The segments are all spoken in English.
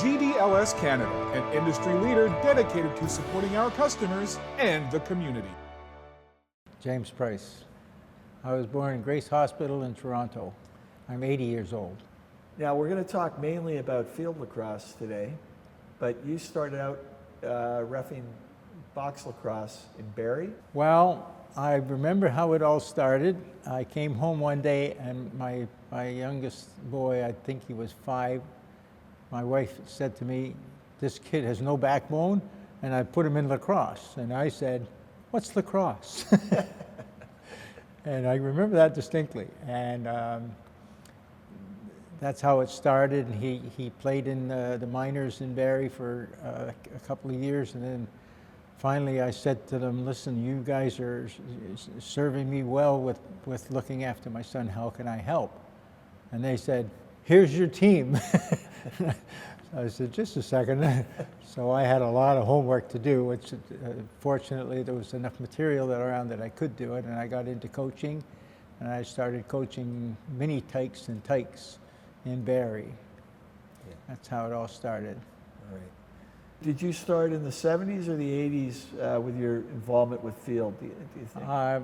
GDLS Canada, an industry leader dedicated to supporting our customers and the community. James Price. I was born in Grace Hospital in Toronto. I'm 80 years old. Now we're going to talk mainly about field lacrosse today, but you started out reffing box lacrosse in Barrie? Well, I remember how it all started. I came home one day and my youngest boy, I think he was 5, my wife said to me, "This kid has no backbone," and I put him in lacrosse. And I said, "What's lacrosse?" And I remember that distinctly. And that's how it started. And he played in the minors in Barrie for a couple of years. And then finally I said to them, "Listen, you guys are serving me well with looking after my son. How can I help?" And they said, "Here's your team." I said, "Just a second." So I had a lot of homework to do, which fortunately there was enough material around that I could do it, and I got into coaching, and I started coaching mini Tykes and Tykes in Barrie. Yeah. That's how it all started. All right. Did you start in the 70s or the 80s with your involvement with field, do you think? I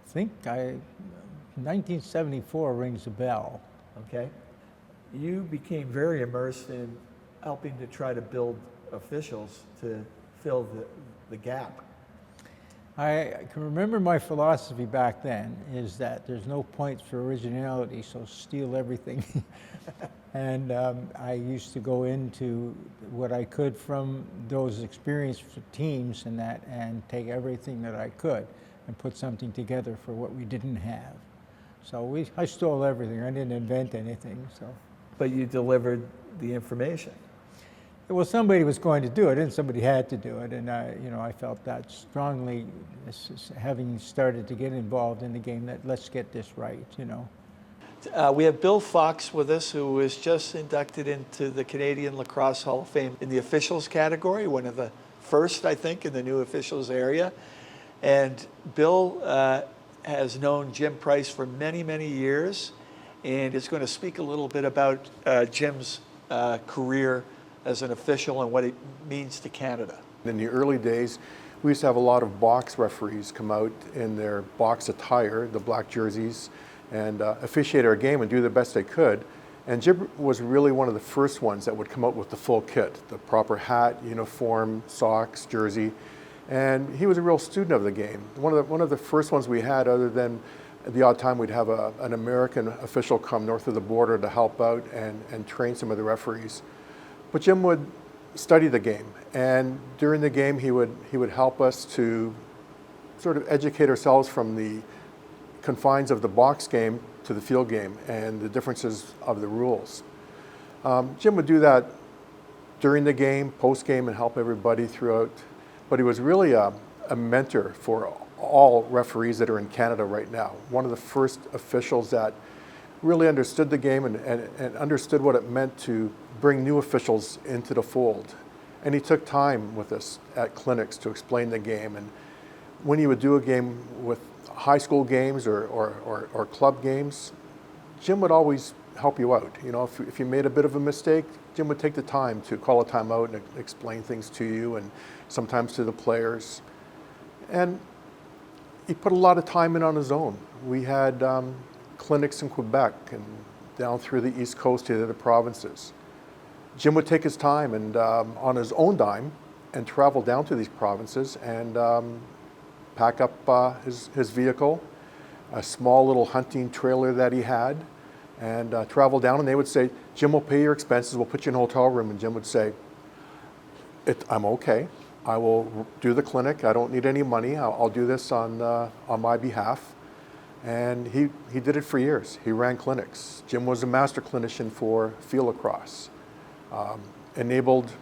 think 1974 rings a bell. Okay. You became very immersed in helping to try to build officials to fill the gap. I can remember my philosophy back then is that there's no points for originality, so steal everything. And I used to go into what I could from those experienced teams and that, and take everything that I could and put something together for what we didn't have. So I stole everything. I didn't invent anything. So. But you delivered the information. Well, somebody was going to do it, and somebody had to do it, and I felt that strongly, having started to get involved in the game, that let's get this right, We have Bill Fox with us, who was just inducted into the Canadian Lacrosse Hall of Fame in the officials category, one of the first, I think, in the new officials area. And Bill has known Jim Price for many, many years, and is going to speak a little bit about Jim's career as an official and what it means to Canada. In the early days, we used to have a lot of box referees come out in their box attire, the black jerseys, and officiate our game and do the best they could. And Jim was really one of the first ones that would come out with the full kit, the proper hat, uniform, socks, jersey. And he was a real student of the game. One of the first ones we had, other than the odd time we'd have an American official come north of the border to help out and train some of the referees. But Jim would study the game, and during the game he would help us to sort of educate ourselves from the confines of the box game to the field game and the differences of the rules. Jim would do that during the game, post game, and help everybody throughout. But he was really a mentor for all referees that are in Canada right now. One of the first officials that really understood the game and understood what it meant to bring new officials into the fold. And he took time with us at clinics to explain the game. And when he would do a game with high school games or club games, Jim would always help you out. If you made a bit of a mistake, Jim would take the time to call a timeout and explain things to you, and sometimes to the players. And he put a lot of time in on his own. We had clinics in Quebec and down through the East Coast to the other provinces. Jim would take his time and on his own dime and travel down to these provinces and pack up his vehicle, a small little hunting trailer that he had, and travel down, and they would say, "Jim will pay your expenses, we'll put you in a hotel room," and Jim would say, "I'm okay. I will do the clinic. I don't need any money. I'll do this on my behalf." And he did it for years. He ran clinics. Jim was a Master Clinician for Field Lacrosse. Enabled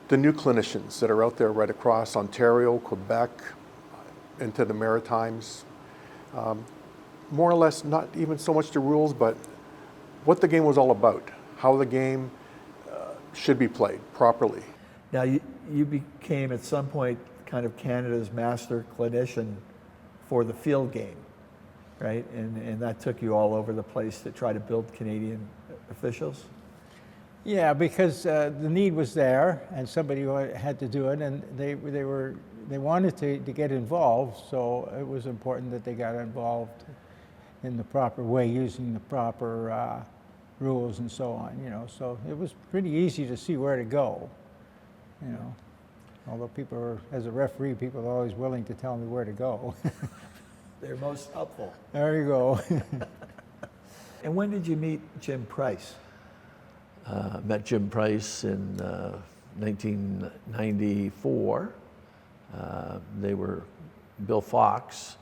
the new clinicians that are out there right across Ontario, Quebec, into the Maritimes. More or less, not even so much the rules, but what the game was all about, how the game should be played properly. Now, you became at some point kind of Canada's Master Clinician for the field game, right? And that took you all over the place to try to build Canadian officials? Yeah, because the need was there, and somebody had to do it, and they wanted to get involved, so it was important that they got involved in the proper way, using the proper rules and so on. You know, so it was pretty easy to see where to go. You know, although as a referee, people are always willing to tell me where to go. They're most helpful. There you go. And when did you meet Jim Price? Met Jim Price in 1994. They were Bill Fox.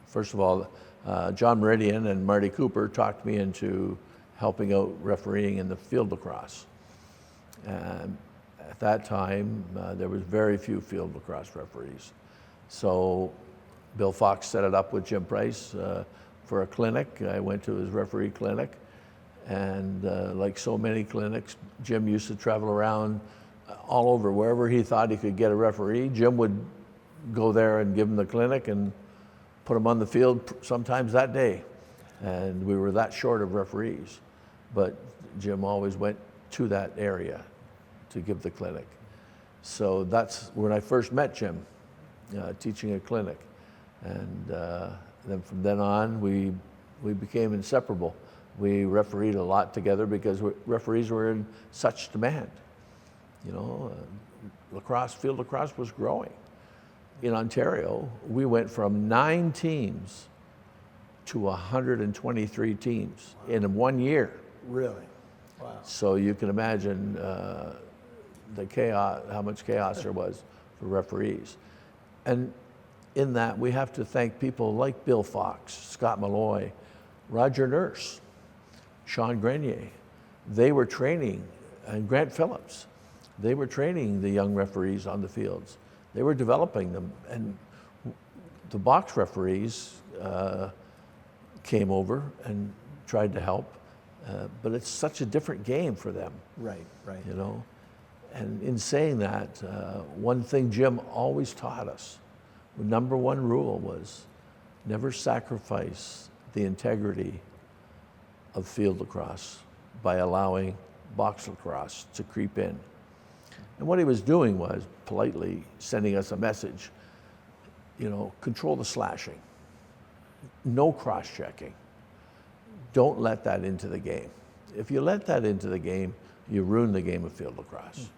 First of all, John Meridian and Marty Cooper talked me into helping out refereeing in the field lacrosse. And at that time, there was very few field lacrosse referees. So Bill Fox set it up with Jim Price for a clinic. I went to his referee clinic, and like so many clinics, Jim used to travel around all over. Wherever he thought he could get a referee, Jim would go there and give him the clinic and put him on the field sometimes that day. And we were that short of referees. But Jim always went to that area to give the clinic. So that's when I first met Jim, teaching a clinic. And then from then on, we became inseparable. We refereed a lot together because referees were in such demand. You know, field lacrosse was growing. In Ontario, we went from 9 teams to 123 teams in 1 year. Really? Wow. So you can imagine the chaos, how much chaos there was for referees. And in that, we have to thank people like Bill Fox, Scott Malloy, Roger Nurse, Sean Grenier. They were training, and Grant Phillips. They were training the young referees on the fields. They were developing them. And the box referees came over and tried to help. But it's such a different game for them. Right. You know? And in saying that, one thing Jim always taught us, the number one rule was never sacrifice the integrity of field lacrosse by allowing box lacrosse to creep in. And what he was doing was politely sending us a message, you know, control the slashing, no cross-checking. Don't let that into the game. If you let that into the game, you ruin the game of field lacrosse,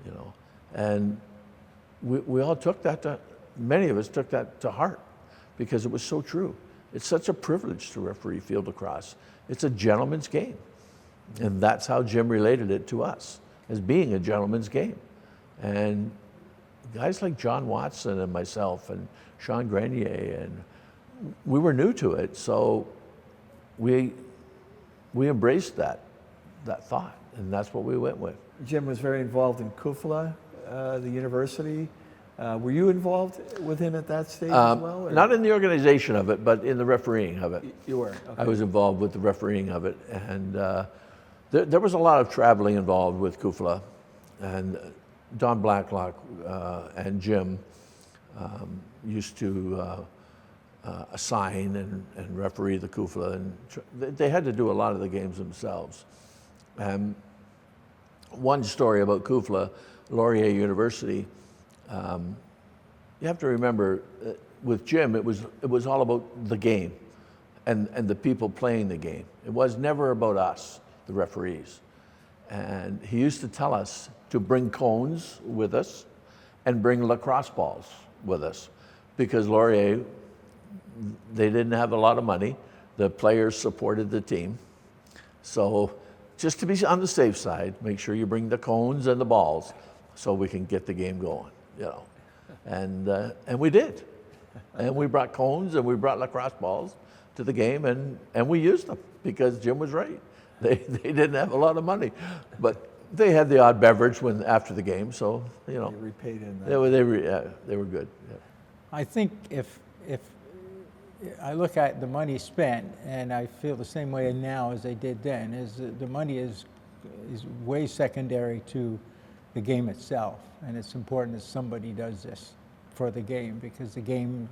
you know. And we all took that many of us took that to heart because it was so true. It's such a privilege to referee field lacrosse. It's a gentleman's game. And that's how Jim related it to us, as being a gentleman's game. And guys like John Watson and myself and Sean Grenier, and we were new to it, so we embraced that thought, and that's what we went with. Jim was very involved in CUFLA, the university. Were you involved with him at that stage as well? Or? Not in the organization of it, but in the refereeing of it. You were? Okay. I was involved with the refereeing of it, and there was a lot of traveling involved with CUFLA, and Don Blacklock and Jim used to assign and referee the CUFLA, and they had to do a lot of the games themselves. One story about CUFLA, Laurier University, you have to remember, with Jim, it was all about the game and the people playing the game. It was never about us, the referees. And he used to tell us to bring cones with us and bring lacrosse balls with us, because Laurier, they didn't have a lot of money. The players supported the team. So just to be on the safe side, make sure you bring the cones and the balls so we can get the game going, you know. And we did. And we brought cones and we brought lacrosse balls to the game, and we used them because Jim was right. They didn't have a lot of money, but they had the odd beverage after the game, so, you know. You repaid in that. They were good. Yeah. I think if I look at the money spent, and I feel the same way now as I did then, is the money is way secondary to the game itself, and it's important that somebody does this for the game, because the game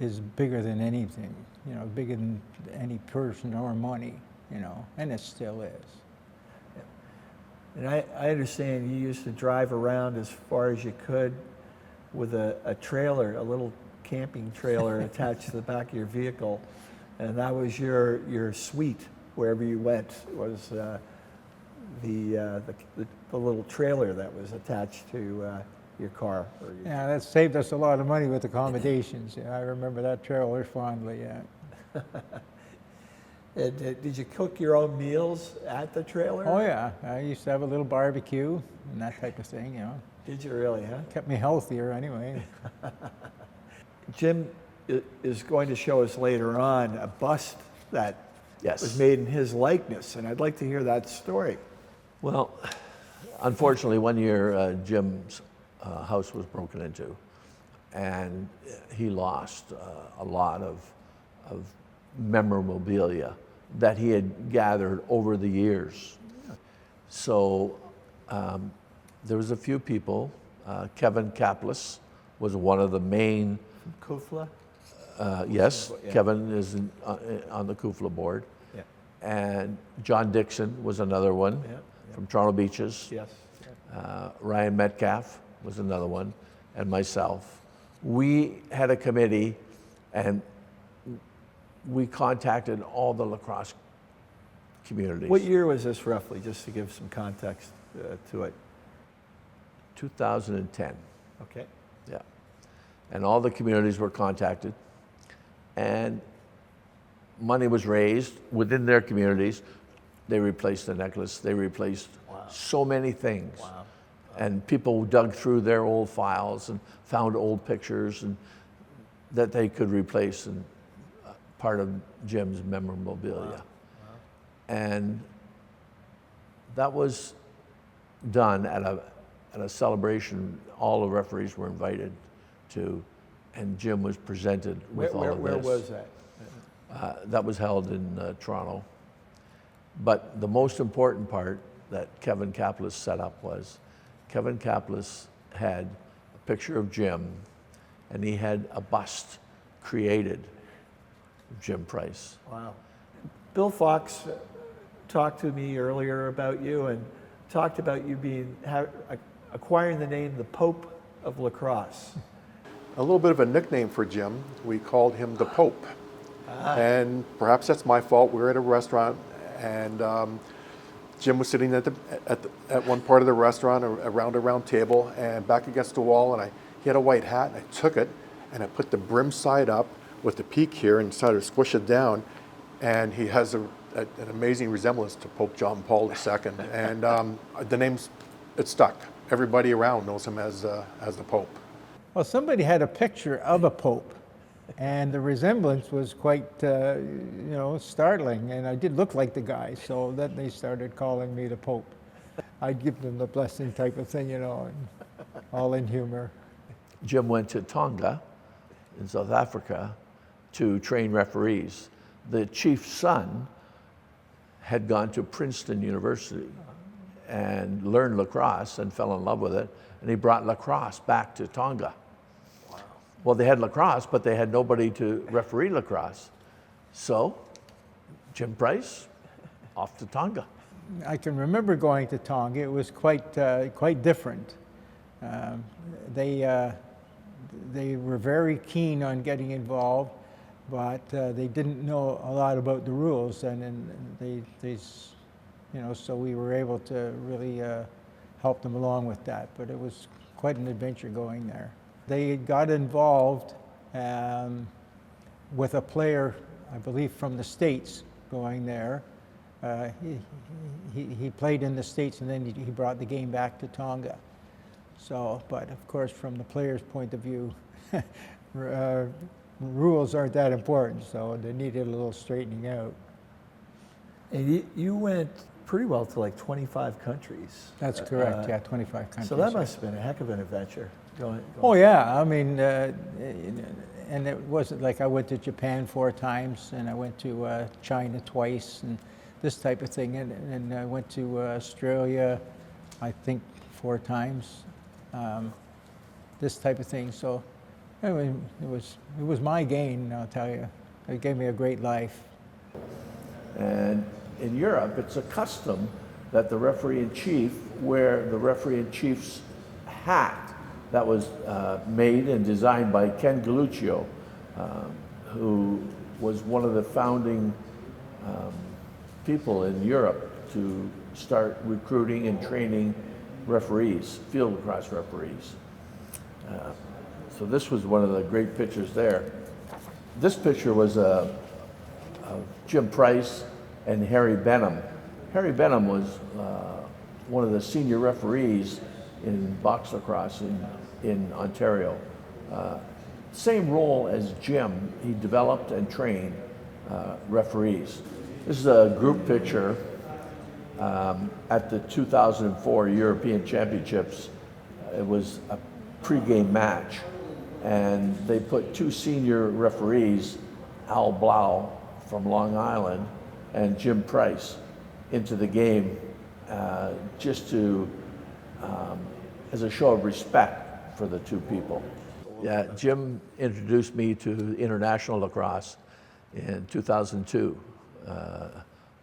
is bigger than anything, you know, bigger than any person or money. and it still is. And I understand you used to drive around as far as you could with a trailer, a little camping trailer attached to the back of your vehicle, and that was your suite wherever you went, was the little trailer that was attached to your car. Yeah, that saved us a lot of money with accommodations. Yeah, I remember that trailer fondly, yeah. And, did you cook your own meals at the trailer? Oh yeah, I used to have a little barbecue and that type of thing, Did you really, huh? Kept me healthier anyway. Jim is going to show us later on a bust that Yes. was made in his likeness, and I'd like to hear that story. Well, unfortunately, one year Jim's house was broken into, and he lost a lot of memorabilia that he had gathered over the years. So there was a few people. Kevin Kaplis was one of the main. Kufla? Yes, Yeah. Kevin is on the Kufla board. Yeah. And John Dixon was another one Yeah. from Toronto Beaches. Yes. Ryan Metcalf was another one, and myself. We had a committee, and we contacted all the lacrosse communities. What year was this roughly, just to give some context to it? 2010, Okay. yeah. And all the communities were contacted, and money was raised within their communities. They replaced the necklace, they replaced so many things. Wow. And people dug through their old files and found old pictures and that they could replace and part of Jim's memorabilia. And that was done at a celebration. All the referees were invited to, and Jim was presented with all of this. Where was that? That was held in Toronto. But the most important part that Kevin Kaplis set up was Kevin Kaplis had a picture of Jim, and he had a bust created of Jim Price. Wow. Bill Fox talked to me earlier about you and talked about you acquiring the name the Pope of Lacrosse. A little bit of a nickname for Jim. We called him the Pope. And perhaps that's my fault. We were at a restaurant, and Jim was sitting at one part of the restaurant, around a round table, and back against the wall, and he had a white hat, and I took it, and I put the brim side up with the peak here and decided to squish it down, and he has an amazing resemblance to Pope John Paul II, and the name's, it stuck. Everybody around knows him as the Pope. Well, somebody had a picture of a pope, and the resemblance was quite, startling. And I did look like the guy, so then they started calling me the Pope. I'd give them the blessing type of thing, and all in humor. Jim went to Tonga in South Africa to train referees. The chief's son had gone to Princeton University and learned lacrosse and fell in love with it, and he brought lacrosse back to Tonga. Well, they had lacrosse, but they had nobody to referee lacrosse. So, Jim Price, off to Tonga. I can remember going to Tonga. It was quite different. They were very keen on getting involved, but they didn't know a lot about the rules, and so we were able to really help them along with that. But it was quite an adventure going there. They got involved with a player, I believe, from the States going there. He played in the States, and then he brought the game back to Tonga. So, but of course, from the player's point of view, rules aren't that important, so they needed a little straightening out. And you went pretty well to like 25 countries. That's correct, yeah, 25 countries. So that must have been a heck of an adventure. Oh yeah, I mean, and it wasn't like I went to Japan 4 times, and I went to China twice, and this type of thing, and I went to Australia, I think 4 times, this type of thing. So, I mean, it was my gain, I'll tell you. It gave me a great life. And in Europe, it's a custom that the referee-in-chief wear the referee-in-chief's hat that was made and designed by Ken Galluccio, who was one of the founding people in Europe to start recruiting and training referees, field lacrosse referees. So this was one of the great pictures there. This picture was of Jim Price and Harry Benham. Harry Benham was one of the senior referees in box lacrosse in Ontario. Same role as Jim, he developed and trained referees. This is a group picture at the 2004 European Championships. It was a pre-game match, and they put two senior referees, Al Blau from Long Island and Jim Price, into the game just to, as a show of respect for the two people. Yeah, Jim introduced me to international lacrosse in 2002.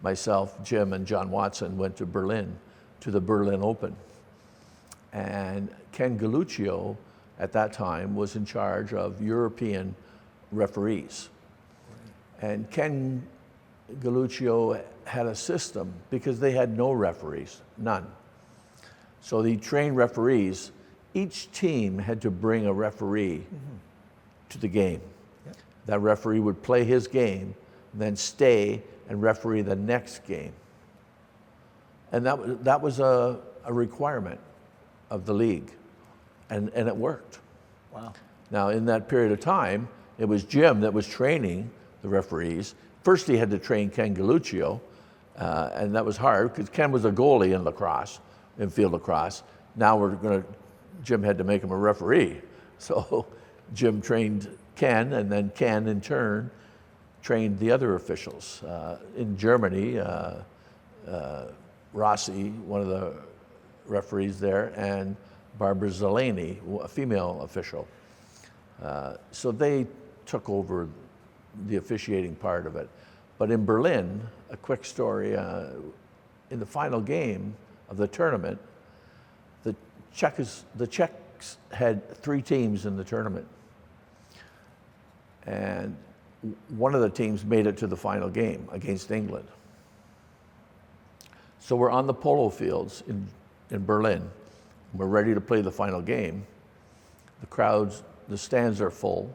Myself, Jim, and John Watson went to Berlin, to the Berlin Open. And Ken Galluccio, at that time, was in charge of European referees. And Ken Galluccio had a system because they had no referees, none. So he trained referees. Each team had to bring a referee to the game. Yep. That referee would play his game, then stay and referee the next game. And that was a requirement of the league, and it worked. Wow. Now, in that period of time, it was Jim that was training the referees. First, he had to train Ken Galluccio, and that was hard because Ken was a goalie in lacrosse, in field lacrosse. Now Jim had to make him a referee. So Jim trained Ken, and then Ken, in turn, trained the other officials. In Germany, Rossi, one of the referees there, and Barbara Zeleny, a female official. So they took over the officiating part of it. But in Berlin, a quick story, in the final game of the tournament, the Czechs had 3 teams in the tournament. And one of the teams made it to the final game against England. So we're on the polo fields in Berlin. We're ready to play the final game. The stands are full.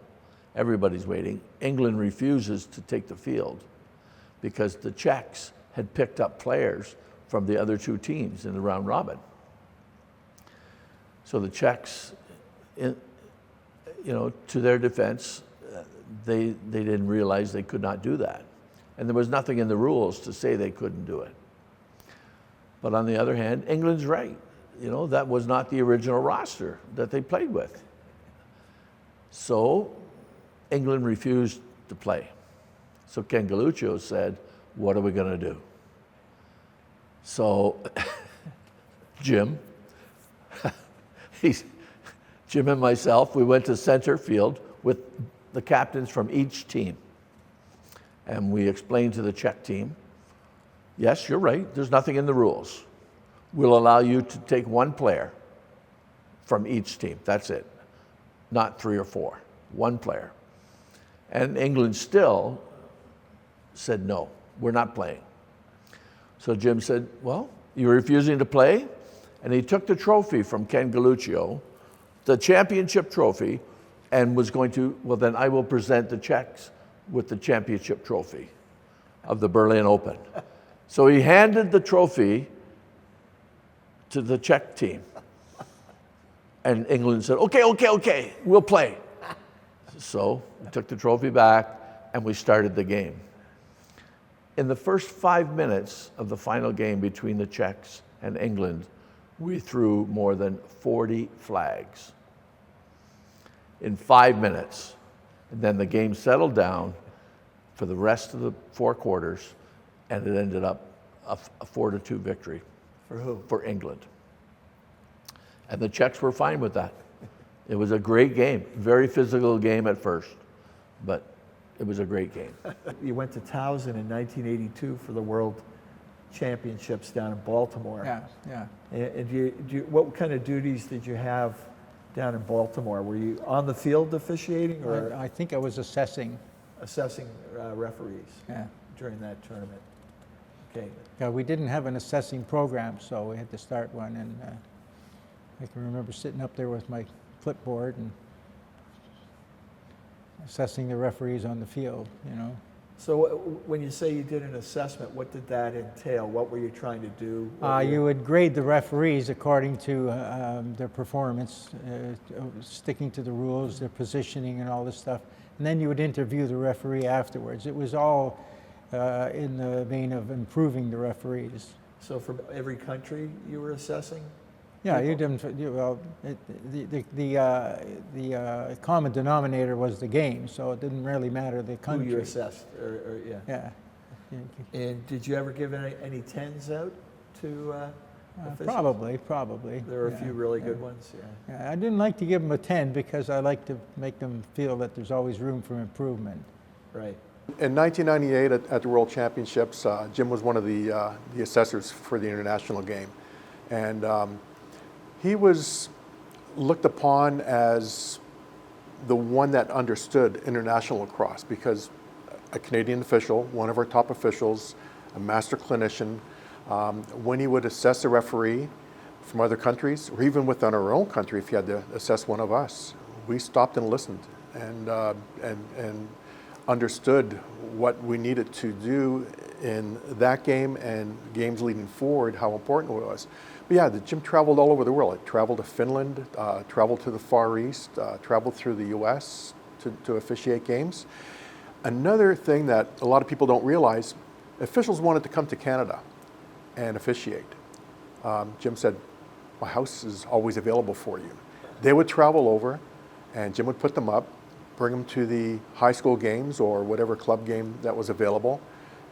Everybody's waiting. England refuses to take the field because the Czechs had picked up players from the other 2 teams in the round robin. So the Czechs, to their defense, they didn't realize they could not do that. And there was nothing in the rules to say they couldn't do it. But on the other hand, England's right. That was not the original roster that they played with. So England refused to play. So Ken Galluccio said, what are we going to do? So Jim and myself, we went to center field with the captains from each team. And we explained to the Czech team, yes, you're right, there's nothing in the rules. We'll allow you to take 1 player from each team, that's it. Not 3 or 4, 1 player. And England still said, no, we're not playing. So Jim said, well, you're refusing to play? And he took the trophy from Ken Galluccio, the championship trophy, and was going to, well, then I will present the Czechs with the championship trophy of the Berlin Open. So he handed the trophy to the Czech team. And England said, okay, we'll play. So we took the trophy back and we started the game. In the first 5 minutes of the final game between the Czechs and England, we threw more than 40 flags. In 5 minutes. And then the game settled down for the rest of the 4 quarters, and it ended up a 4-2 victory. For who? For England. And the Czechs were fine with that. It was a great game, very physical game at first, but it was a great game. You went to Towson in 1982 for the World Championships down in Baltimore. Yeah, yeah. And what kind of duties did you have down in Baltimore? Were you on the field officiating or I think I was assessing. assessing referees Yeah. during that tournament? Okay. Yeah, we didn't have an assessing program, so we had to start one. And I can remember sitting up there with my clipboard and assessing the referees on the field, you know. So when you say you did an assessment, what did that entail? What were you trying to do? You would grade the referees according to their performance, sticking to the rules, their positioning and all this stuff. And then you would interview the referee afterwards. It was all in the vein of improving the referees. So from every country you were assessing? Yeah, you didn't. Well, the common denominator was the game, so it didn't really matter the country. Who you assessed, yeah. Yeah. And did you ever give any tens out to officials? Probably. There were a few really good ones, yeah. Yeah, I didn't like to give them a 10 because I like to make them feel that there's always room for improvement. Right. In 1998 at the World Championships, Jim was one of the assessors for the international game. And he was looked upon as the one that understood international lacrosse because a Canadian official, one of our top officials, a Master Clinician, when he would assess a referee from other countries, or even within our own country, if he had to assess one of us, we stopped and listened and understood what we needed to do in that game and games leading forward, how important it was. But yeah, the Jim traveled all over the world. He traveled to Finland, traveled to the Far East, traveled through the US to officiate games. Another thing that a lot of people don't realize, officials wanted to come to Canada and officiate. Jim said, my house is always available for you. They would travel over and Jim would put them up, bring them to the high school games or whatever club game that was available.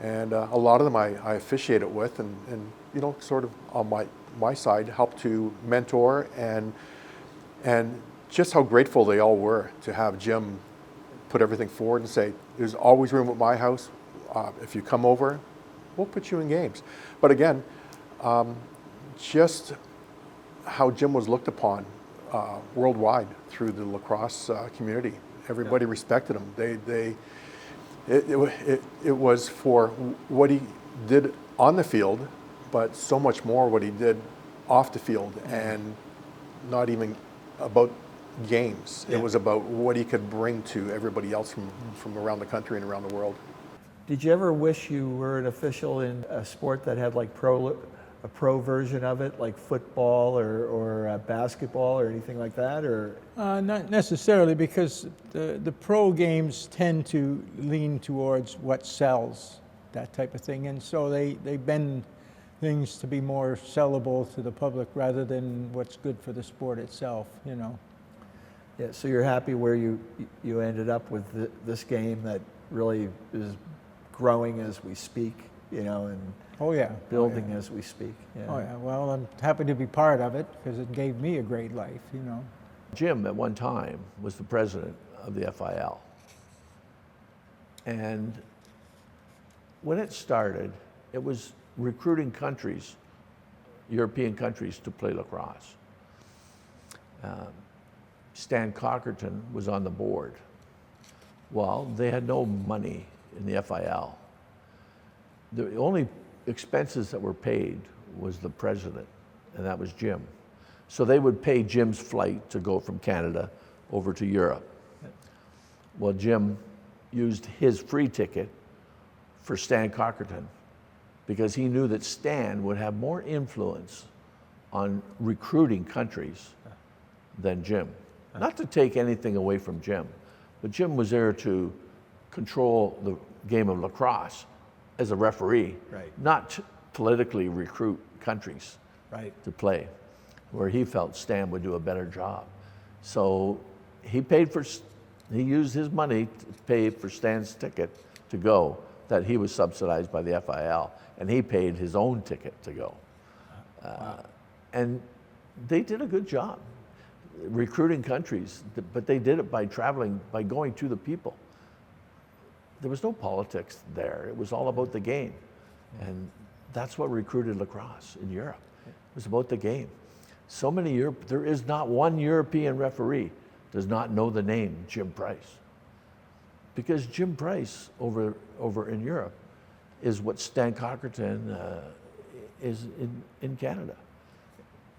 And a lot of them I officiated with and you know, sort of on my side helped to mentor and just how grateful they all were to have Jim put everything forward and say, there's always room at my house. If you come over, we'll put you in games. But again, just how Jim was looked upon worldwide through the lacrosse community. Everybody respected him. It was for what he did on the field, but so much more what he did off the field and not even about games. Yeah. It was about what he could bring to everybody else from around the country and around the world. Did you ever wish you were an official in a sport that had like a pro version of it, like football or basketball or anything like that, or? Not necessarily, because the pro games tend to lean towards what sells, that type of thing, and so they bend things to be more sellable to the public rather than what's good for the sport itself, you know. Yeah, so you're happy where you ended up with this game that really is growing as we speak, you know, and Oh yeah. building as we speak. Yeah. Oh yeah, well, I'm happy to be part of it because it gave me a great life, you know. Jim, at one time, was the president of the FIL. And when it started, it was recruiting countries, European countries, to play lacrosse. Stan Cockerton was on the board. Well, they had no money in the FIL. The only expenses that were paid was the president, and that was Jim. So they would pay Jim's flight to go from Canada over to Europe. Well, Jim used his free ticket for Stan Cockerton because he knew that Stan would have more influence on recruiting countries than Jim. Not to take anything away from Jim, but Jim was there to control the game of lacrosse as a referee, Right. not to politically recruit countries Right. to play, where he felt Stan would do a better job. So he used his money to pay for Stan's ticket to go, that he was subsidized by the FIL, and he paid his own ticket to go. And they did a good job recruiting countries, but they did it by traveling, by going to the people. There was no politics there. It was all about the game. And That's what recruited lacrosse in Europe. It was about the game. So many there is not one European referee does not know the name Jim Price. Because Jim Price over in Europe is what Stan Cockerton is in Canada.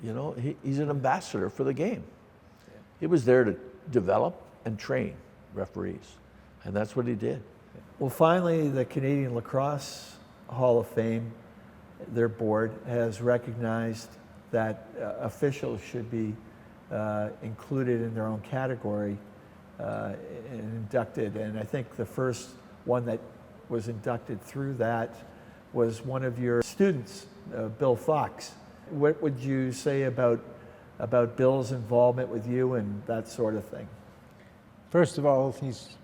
You know, he's an ambassador for the game. He was there to develop and train referees, and that's what he did. Well, finally, the Canadian Lacrosse Hall of Fame, their board, has recognized that officials should be included in their own category and inducted. And I think the first one that was inducted through that was one of your students, Bill Fox. What would you say about Bill's involvement with you and that sort of thing? First of all,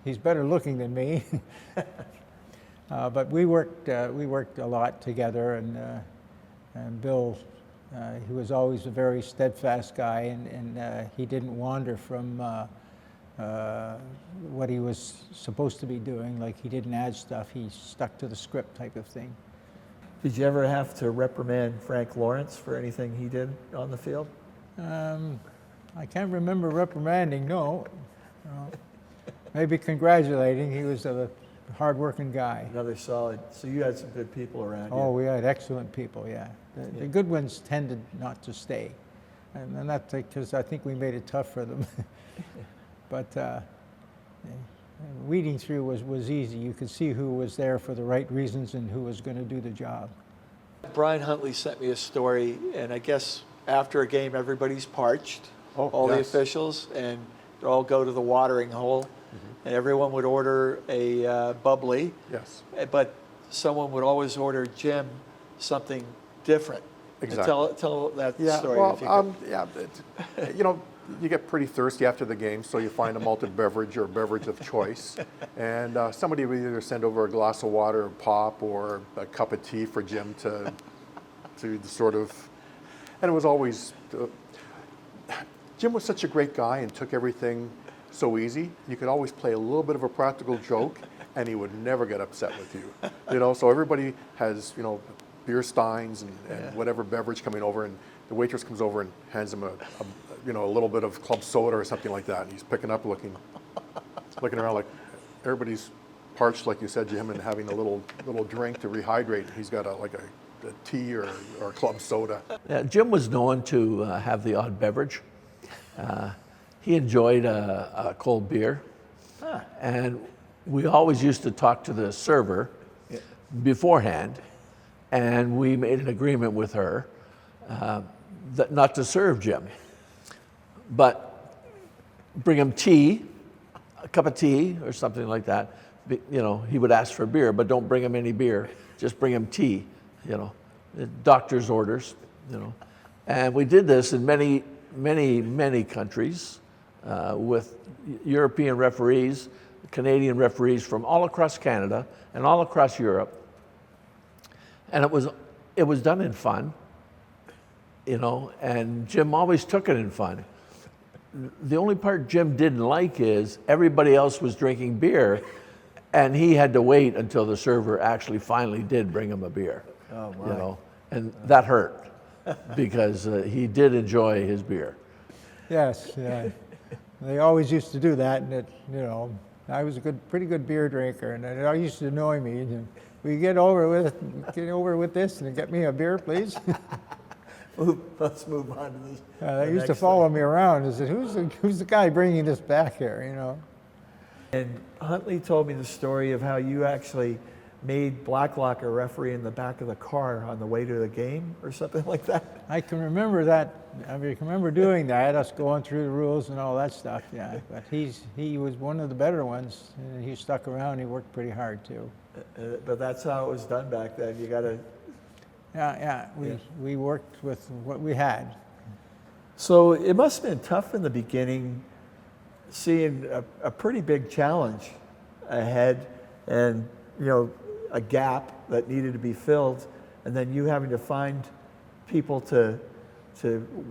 he's better looking than me, but we worked a lot together, and Bill, he was always a very steadfast guy, and he didn't wander from what he was supposed to be doing. Like, he didn't add stuff; he stuck to the script type of thing. Did you ever have to reprimand Frank Lawrence for anything he did on the field? I can't remember reprimanding, no. Maybe congratulating. He was a hard-working guy. Another solid. So you had some good people around you. Oh, we had excellent people, yeah. The good ones tended not to stay. And that's because I think we made it tough for them. But weeding through was easy. You could see who was there for the right reasons and who was going to do the job. Brian Huntley sent me a story, and I guess after a game, everybody's parched, all the officials, and they all go to the watering hole, and everyone would order a bubbly. Yes. But someone would always order Jim something different. Exactly. Tell that Yeah, story. well, if you could. you know, you get pretty thirsty after the game, so you find a malted beverage or a beverage of choice. And somebody would either send over a glass of water or pop or a cup of tea for Jim to sort of, and it was always, Jim was such a great guy and took everything so easy. You could always play a little bit of a practical joke and he would never get upset with you. You know, so everybody has, you know, beer steins and whatever beverage coming over, and the waitress comes over and hands him a little bit of club soda or something like that, and he's picking up, looking around like everybody's parched, like you said, Jim, and having a little drink to rehydrate. He's got a tea or a club soda. Yeah, Jim was known to have the odd beverage. He enjoyed a cold beer, and we always used to talk to the server beforehand, and we made an agreement with her that not to serve Jim, but bring him tea, a cup of tea or something like that. You know, he would ask for beer, but don't bring him any beer. Just bring him tea. You know, doctor's orders. You know, and we did this in many countries with European referees, Canadian referees from all across Canada and all across Europe. And it was done in fun, you know, and Jim always took it in fun. The only part Jim didn't like is everybody else was drinking beer, and he had to wait until the server actually finally did bring him a beer. Oh, my. You know, and that hurt because he did enjoy his beer. Yes, yeah. They always used to do that, and I was pretty good beer drinker, and it used to annoy me. Will you get over with this and get me a beer, please? Let's move on to this. They used to follow me around and said, who's the guy bringing this back here, you know? And Huntley told me the story of how you actually made Blacklock a referee in the back of the car on the way to the game or something like that. I can remember that. I remember doing that, us going through the rules and all that stuff, yeah. But he was one of the better ones, and he stuck around. He worked pretty hard, too. But that's how it was done back then. You got to... Yeah. We worked with what we had. So it must have been tough in the beginning, seeing a pretty big challenge ahead, and a gap that needed to be filled, and then you having to find people to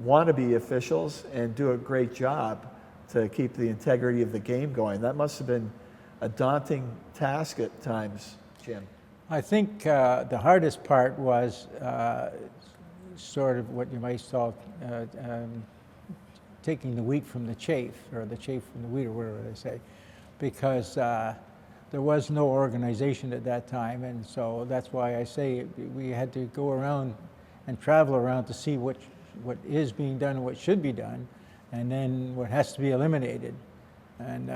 want to be officials and do a great job to keep the integrity of the game going. That must have been a daunting task at times, Jim. I think the hardest part was sort of what you might call taking the wheat from the chaff, or the chaff from the wheat, or whatever they say, because there was no organization at that time, and so that's why I say we had to go around and travel around to see what is being done and what should be done, and then what has to be eliminated, and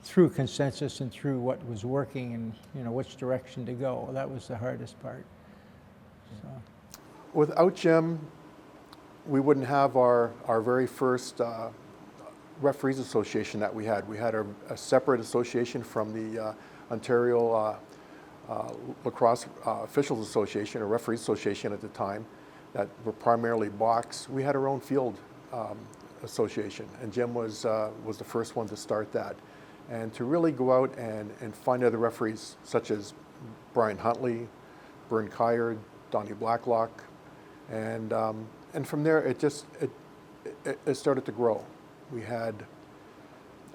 through consensus and through what was working and which direction to go. That was the hardest part. So. Without Jim, we wouldn't have our very first referees association that we had. We had a separate association from the Ontario Lacrosse Officials Association, or Referees Association at the time, that were primarily box. We had our own field association, and Jim was the first one to start that. And to really go out and find other referees, such as Brian Huntley, Bern Kyard, Donnie Blacklock, and from there it started to grow. We had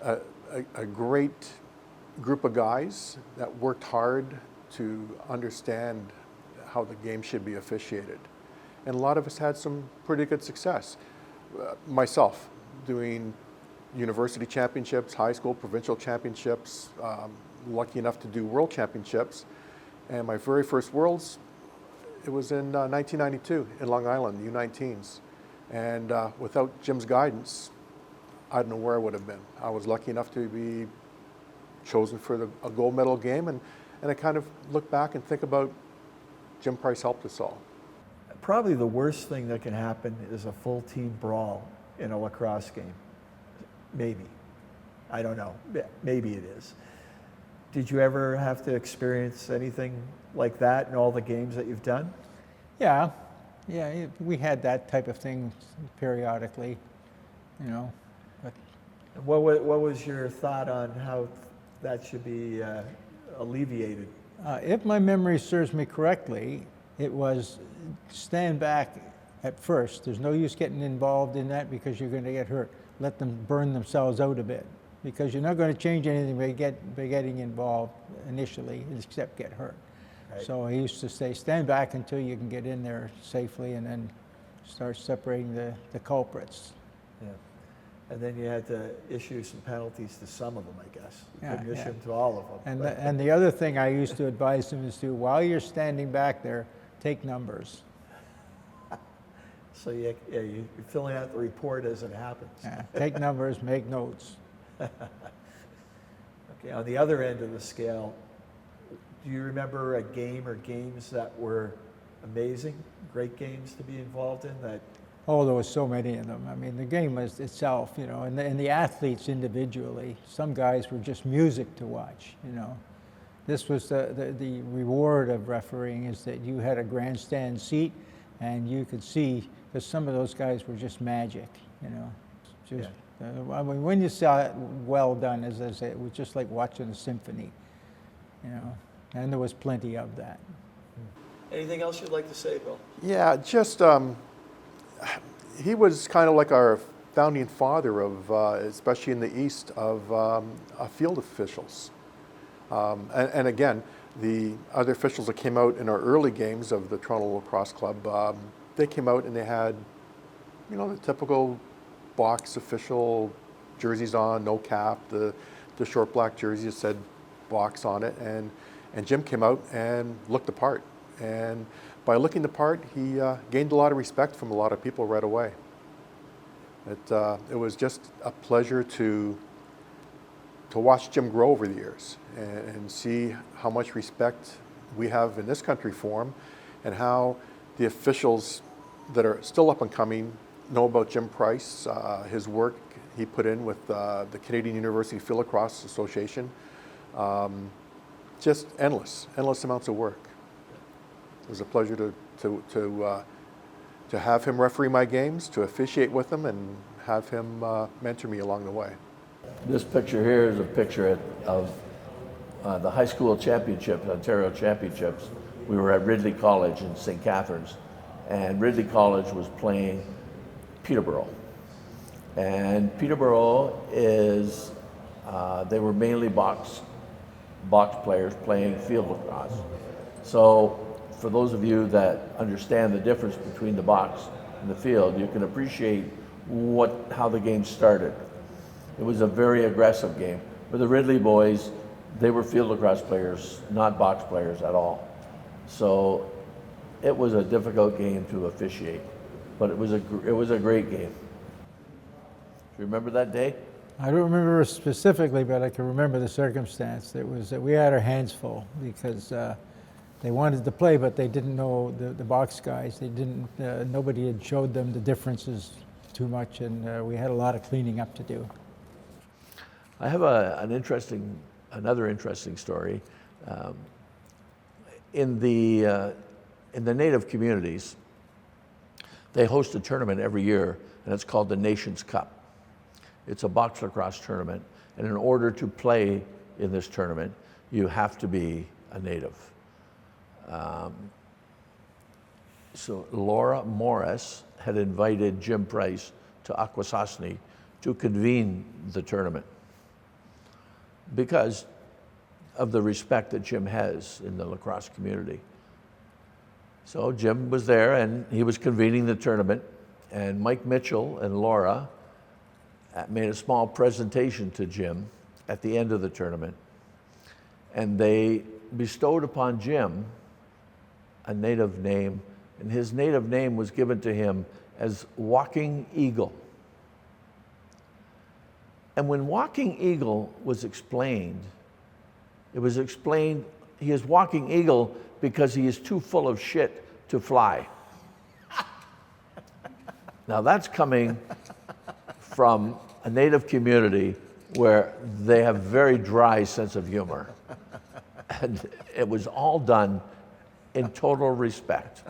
a great group of guys that worked hard to understand how the game should be officiated, and a lot of us had some pretty good success. Myself, doing university championships, high school, provincial championships, lucky enough to do world championships. And my very first worlds, it was in 1992 in Long Island, U19s. And without Jim's guidance, I don't know where I would have been. I was lucky enough to be chosen for a gold medal game, and I kind of look back and think about Jim Price helped us all. Probably the worst thing that can happen is a full team brawl in a lacrosse game. Maybe. I don't know. Maybe it is. Did you ever have to experience anything like that in all the games that you've done? Yeah, we had that type of thing periodically, But What was your thought on how that should be alleviated? if my memory serves me correctly, it was stand back at first. There's no use getting involved in that because you're going to get hurt. Let them burn themselves out a bit, because you're not going to change anything by getting involved initially, except get hurt. Right. So I used to say, stand back until you can get in there safely, and then start separating the culprits. Yeah. And then you had to issue some penalties to some of them, I guess. You Yeah, couldn't issue yeah. them to all of them. And the other thing I used to advise them is to, while you're standing back there, take numbers. So you're filling out the report as it happens. Yeah, take numbers, make notes. Okay, on the other end of the scale, do you remember a game or games that were amazing, great games to be involved in that? Oh, there was so many of them. I mean, the game was itself, and the athletes individually. Some guys were just music to watch, This was the reward of refereeing, is that you had a grandstand seat, and you could see, because some of those guys were just magic, Just, I mean, when you saw it well done, as I say, it was just like watching a symphony, And there was plenty of that. Anything else you'd like to say, Bill? Yeah, just he was kind of like our founding father of, especially in the East, of field officials. And again, the other officials that came out in our early games of the Toronto Lacrosse Club, they came out and they had, the typical box official jerseys on, no cap, the short black jersey that said box on it, and Jim came out and looked the part. And by looking the part, he gained a lot of respect from a lot of people right away. It was just a pleasure to watch Jim grow over the years and see how much respect we have in this country for him, and how the officials that are still up and coming know about Jim Price, his work he put in with the Canadian University Field Lacrosse Association. Just endless amounts of work. It was a pleasure to have him referee my games, to officiate with him, and have him mentor me along the way. This picture here is a picture of the high school championships, Ontario championships. We were at Ridley College in St. Catharines, and Ridley College was playing Peterborough. And Peterborough is, they were mainly box players playing field lacrosse. So for those of you that understand the difference between the box and the field, you can appreciate how the game started. It was a very aggressive game. For the Ridley boys, they were field lacrosse players, not box players at all. So it was a difficult game to officiate, but it was a great game. Do you remember that day? I don't remember specifically, but I can remember the circumstance. It was that we had our hands full because they wanted to play, but they didn't know the box guys. They didn't. Nobody had showed them the differences too much, and we had a lot of cleaning up to do. I have another interesting story. In the Native communities, they host a tournament every year, and it's called the Nations Cup. It's a box lacrosse tournament, and in order to play in this tournament, you have to be a Native. So Laura Morris had invited Jim Price to Akwesasne to convene the tournament because of the respect that Jim has in the lacrosse community. So Jim was there and he was convening the tournament, and Mike Mitchell and Laura made a small presentation to Jim at the end of the tournament, and they bestowed upon Jim a Native name, and his Native name was given to him as Walking Eagle. And when Walking Eagle was explained, it was explained he is Walking Eagle because he is too full of shit to fly. Now that's coming from a Native community where they have very dry sense of humor. And it was all done in total respect.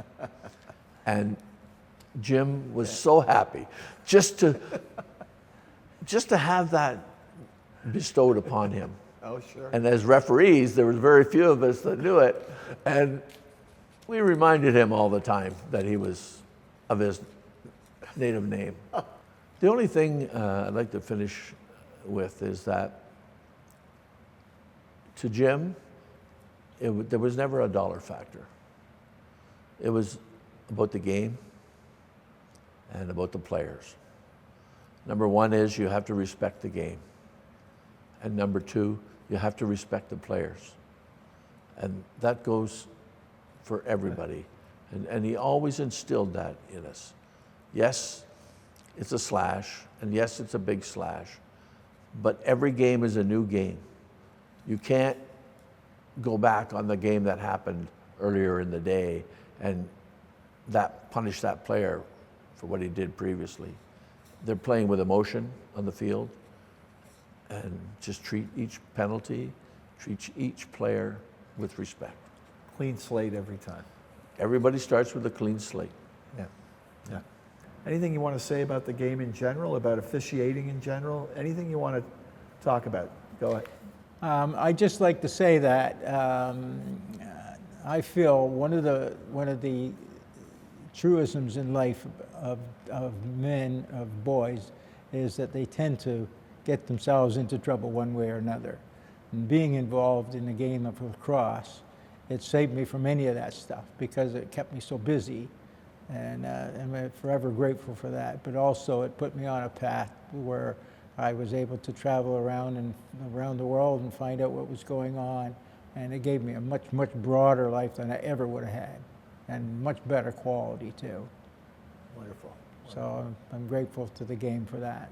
And Jim was so happy just to have that bestowed upon him. Oh, sure. And as referees, there was very few of us that knew it. And we reminded him all the time that he was of his Native name. The only thing I'd like to finish with is that to Jim, there was never a dollar factor. It was about the game and about the players. Number one is you have to respect the game. And number two, you have to respect the players. And that goes for everybody. And he always instilled that in us. Yes, it's a slash, and yes, it's a big slash, but every game is a new game. You can't go back on the game that happened earlier in the day and punish that player for what he did previously. They're playing with emotion on the field, and just treat each penalty, treat each player with respect. Clean slate every time. Everybody starts with a clean slate. Yeah. Yeah. Anything you want to say about the game in general, about officiating in general? Anything you want to talk about? Go ahead. I'd just like to say that I feel one of the truisms in life of men, of boys, is that they tend to get themselves into trouble one way or another. And being involved in the game of lacrosse, it saved me from any of that stuff because it kept me so busy, and I'm forever grateful for that. But also it put me on a path where I was able to travel around the world and find out what was going on, and it gave me a much broader life than I ever would have had, and much better quality too. Wonderful. So I'm grateful to the game for that.